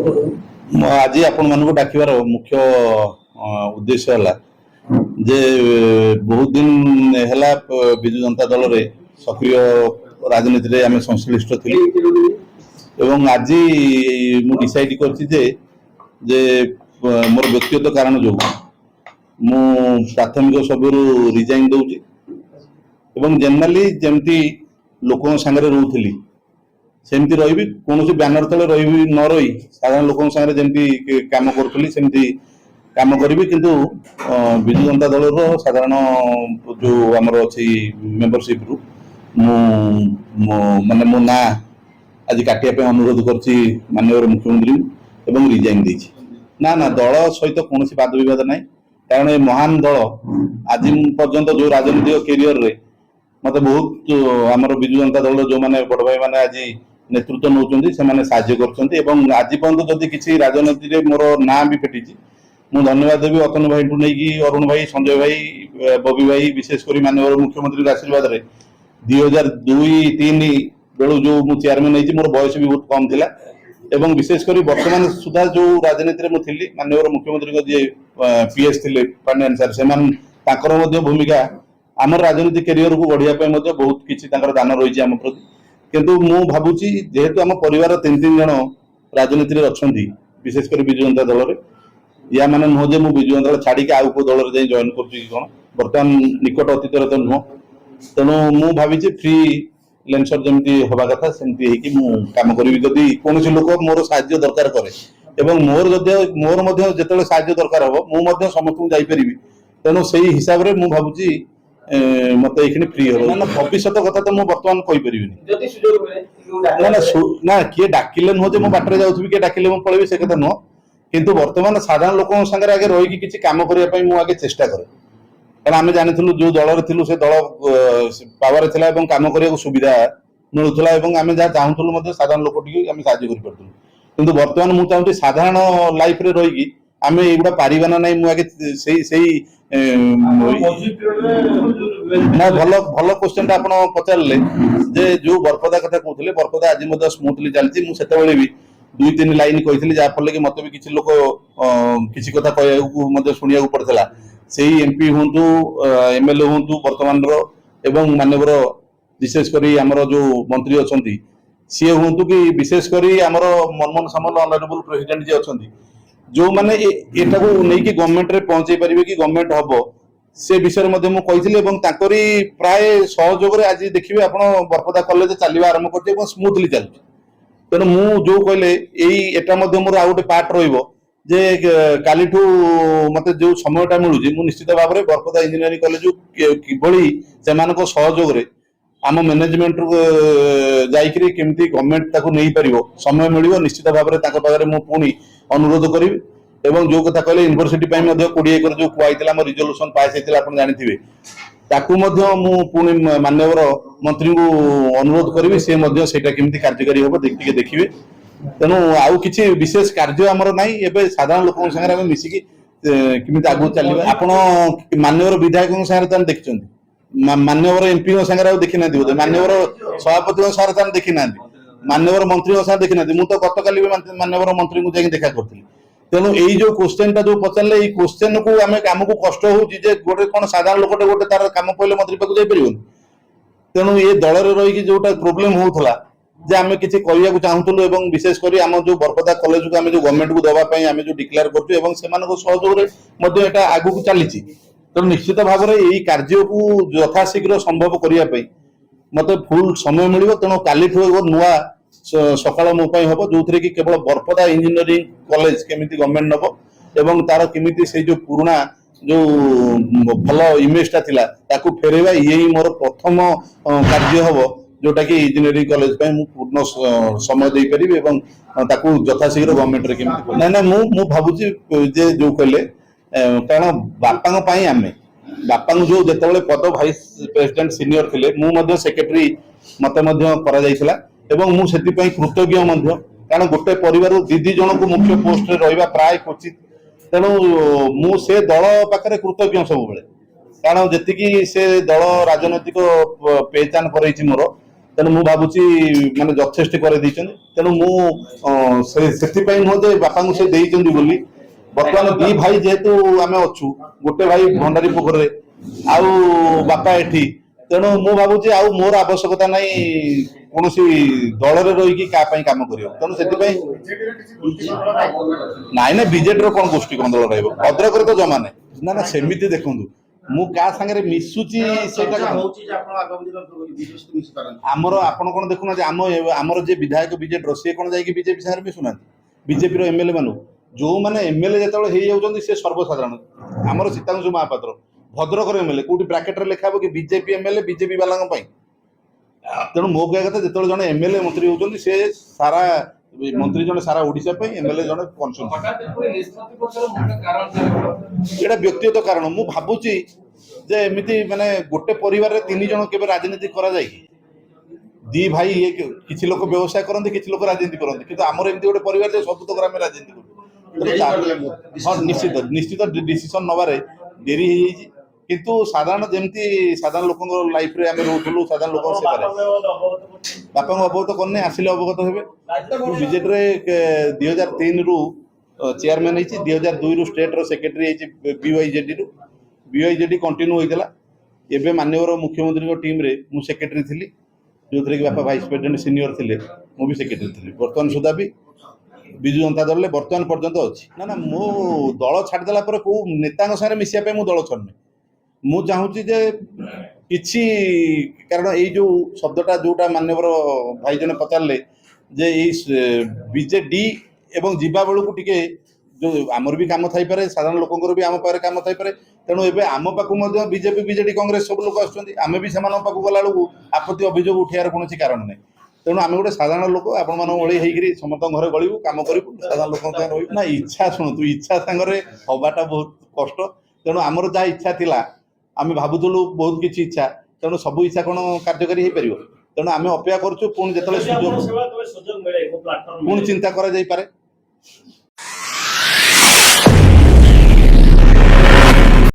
आज आपण मानक डाकिबार मुख्य उद्देश्य है जे बहुत दिन है विजु जनता दल रे सक्रिय राजनीति रे आमे संश्लिष्ट थी एवं आज मु डिसाइड करछि जे मोर व्यक्तिगत कारण जो मु प्राथमिक सबरु रिजाइन दउछि एवं जनरली जेमती लोकों संगे रहउथिली सेमती रही कौन बैनर तले रही न रही साधारण लोकों संगे जमी कम करी सेमती कम करी किंतु विजु जनता दल साधारण जो आमर अच्छी मेंबरशिप रु माने मो ना आज काटिया अनुरोध करछि माननीय मुख्यमंत्री एवं रिजाइन देछि ना ना दल सहित कौन वाद विवाद ना कारण ये महान दल आज पर्यंत जो राजनीतिक कैरियर रे मत बहुत आमर विजु जनता दल जो माने बड़ भाई माने आज नेतृत्व नौकरी से साज्य कर आज पर्यंत जदि किसी राजनीति मोर ना भी फेटी मु धन्यवाद देवी अतन भाई ठू नहीं अरुण भाई संजय भाई बबी भाई विशेषकर माननीय मुख्यमंत्री आशीर्वाद रे 2002-3 बेलू जो मु चेयरमैन नहीं मोर बयस भी बहुत कम थिला एवं विशेषकर वर्तमान सुधा जो राजनीति में थी माननीय मुख्यमंत्री जी पीएस थे पांड्यान सर से भूमिका आम राजनीति कैरियर को बढ़िया बहुत किसी दान रही आम प्रति किंतु मु भावुची जेहेतु आम परिवार 3 जन राजनीति में अच्छा विशेषकर विजु जनता दल रे या माने नुह जे मु विजु जनता दल छाड़ी आउ को दल रे जॉइन कर बर्तमान निकट अतीत तो नुह तेणु मु भावी फ्री लेंसर जमी हवा कथा सेमती कम करी जदि कौन लोक मोर साहाय्य दरकार करे एवं मोर जो साहाय्य दरकार हम मु समस्त जापरि तेणु से हिसाब से मु भावुची मत ये फ्री हम ना भविष्य कथा तो मुझे बर्तमान कहीपर ना ना ना किए डाकिले नुह जो बाटर जाऊँ किए डाकिले मुझे पलैबी से कथा नुह किंतु वर्तमान साधारण लोक सागर आगे रही किसी कम करने मुझे चेष्टा करे कारण आम जानी जो दल रू से दल पावर था कम करने सुविधा मिलूला आम जहाँ चाहूँ साधारण लोक आम साहय कर बर्तमान मुझे चाहूँ साधारण लाइफ रे रही आम युवा पारिबा ना मुझे ना भल भल क्वेश्चन आप पचारे जे जो बरपदा कथा कहते बरपदा आज स्मूथली चलती मुझे भी 2-3 लाइन कही जहाँफल कि मत भी किसी लोग किसी कथा कहूँ शुणा पड़ता से एमपी हूँ एमएलए हूँ बर्तमान एवं माननीय विशेषकर आमर जो मंत्री अच्छा सी हूँ कि विशेषकर आमर मनमोहन सामल ऑनरेबल प्रेसिडेंट जी अच्छा जो मैंने एटा को नहीं गवर्नमेंट रे पहुंचे पारे कि गवर्नमेंट हम से विषय में प्राय सहयोग आज देखिए आप बरपदा कॉलेज चलवा आरंभ कर स्मूथली चलती तेणु मु जो कहले एटा मोर आ गए पार्ट रे काली मत जो समयटा मिलूँ मुझे निश्चित भाव में बरपदा इंजीनियरिंग कॉलेज किभली से सहयोग आम मैनेजमेंट जाकरी केमती गवर्नमेंट नहीं पार समय मिल निश्चित भाव में मु पुणी अनुरोध करी एवं जो कथा कहले यूनिवर्सिटी 20 एकर जो कहला रिजोल्यूशन पास होता आप जानी ताकू पुणी माननीय मंत्री को अनुरोध करी से केमती कार्यकारी हम देखिए तेणु आउ किसी विशेष कार्य आमर ना ए साधारण लोक सागर मिसिकी केमी आगू चल आप माननीय विधायकों सागर देखते माननीय एमपी सागर देखी ना बोधे माननीय सभापति सागर देखी ना माननीय मंत्री सागर देखी ना मुझे गत काली माननीय मंत्री को देखा करी तेणु यही जो क्वेश्चन जो पचारे ये क्वेश्चन को आमको कष्ट होगी गोटे कौन साधारण लोक गोटे तार कम पड़े मंत्री पाक जापर तेणु ये दल रही जोटा प्रोब्लेम होता जे आम किसी कहूँ चाहूलु और विशेषकर आम जो बरपदा कॉलेज को आम जो गवर्नमेंट को दवाई आम जो डिक्लेयर कर सहयोग आगू चली तेणु निश्चित भाव में यही कार्य को यथाशीघ्र संभव करने मत फुल समय मिल तेणु काली नुआ सकाल मो हम जो कि केवल बरपदा इंजीनियरिंग कॉलेज केमिति गवर्नमेंट नब एवं तार केमिति से जो पुराना जो भल इमेजटा थिला ताकू फेरेबा यही मोर प्रथम कार्य हम जोटा कि इंजीनियरिंग कॉलेज पूर्ण समय दे पारि एवं ताकू यथाशीघ्र गवर्नमेंट रे केमिति ना ना मु भाबुची जे जो कहले कारण बापा आम बापा जो जिते पद भाइस प्रेसिडेंट सीनियर थे मुझे सेक्रेटरी मत एवं मुझे कृतज्ञ कारण गोटे परिवार दीदी जन को मुख्य पोस्ट रहा प्राय क्वचित तेणु मुझे दल पाखे कृतज्ञ सब बेले कारण जी से दल राजनैतिक पहचान कर मोर तेणु मु भावुची माने यथेष्ट कर तेणु मुझे नुह जे बापा को से देइचंदी बोली बर्तमान दी भाई जेहेतु आम अच्छु गोटे भाई भंडारी पोखर आउ बापा एठी तेणु मु भावुची आउ मोर आवश्यकता नहीं कौन दल रही काम कर तेणु से नाई ना बीजेडी कौन गोष्ठी कौन दल रद्रक तो जमा ना ना सेमती देखूँ मु क्या सांगे मिसुची आमर आपण कौन देखुना आमर जे विधायक बीजेडी सी कौन जाकि बीजेपी सागर मिशुना बीजेपी एमएलए मान जो मैंने एमएलए जो से सर्वसाधारण आमर सीतांशु महापात्र भद्रक एमएलए कौटी ब्राकेट लिखा कि बीजेपी एमएलए बीजेपी वाला तेणु मो कह कथा जो जन एमएलए मंत्री होती से सारा मंत्री जन सारा ओडिशा एमएलए जन एटा व्यक्तिगत कारण मु भावुची जे एमती माने गोटे परिवार तीन जन के राजनीति करा जाए दी भाई ये किसी लोग व्यवसाय करते किसी लोग राजनीति करते किंतु आमर एमती गोटे परिवार जे सब तक आम राजनीति कर हाँ निश्चित निश्चित डिसीजन नबारे डेरी किंतु साधारण जमती साधारण लोक लाइफ रे आमे रोथलु साधारण लोक से बापा अवगत करने आसिले अवगत हेबे बीजेडी रे 2003 रु चेयरमैन होती 2002 रु स्टेट रो सेक्रेटरी बीवाईजेडी कंटिन्यू होता एवं माननीय मुख्यमंत्री टीम रे मु सेक्रेटरी थी जो थे कि बापा वाइस प्रेसिडेंट सीनियर थे मुझे सेक्रेटरी थी बर्तमान सुधा भी विजु जनता दल बर्तमान पर्यंत अच्छी ना ना मो दल छाड़देला कौ नेता सारे मिसापे मु दल छड़नी मु चाहूँगी जे किछि कारण ये जो शब्दटा जोटा माननीय भाई जने पचारे जे बीजेडी एवं जीवा बेलू टिके जो आमर भी काम थी पारे साधारण लोकंर भी आम पाखे काम थी पारे तेणु एवं आम पाखु बीजेपी बीजेडी कांग्रेस सब लोग आम भी से गला बेलू आपत्ति अभियोग उठार कौन कारण नहीं तेणु आम गोटे साधारण लोक आपण होकर समस्त घर गलू कम करूँ साधारण लोक ना इच्छा शुणु इच्छा सांगे हवाटा बहुत कष्ट तेणु आमर जहाँ इच्छा थिला आम भावुलु बहुत किसी इच्छा तेणु सब इच्छा कौन कार्यकारी हो पार तेणु आम अपेक्षा करूँ पुणी जो सुजोग पुणी चिंता करा जाई पारे।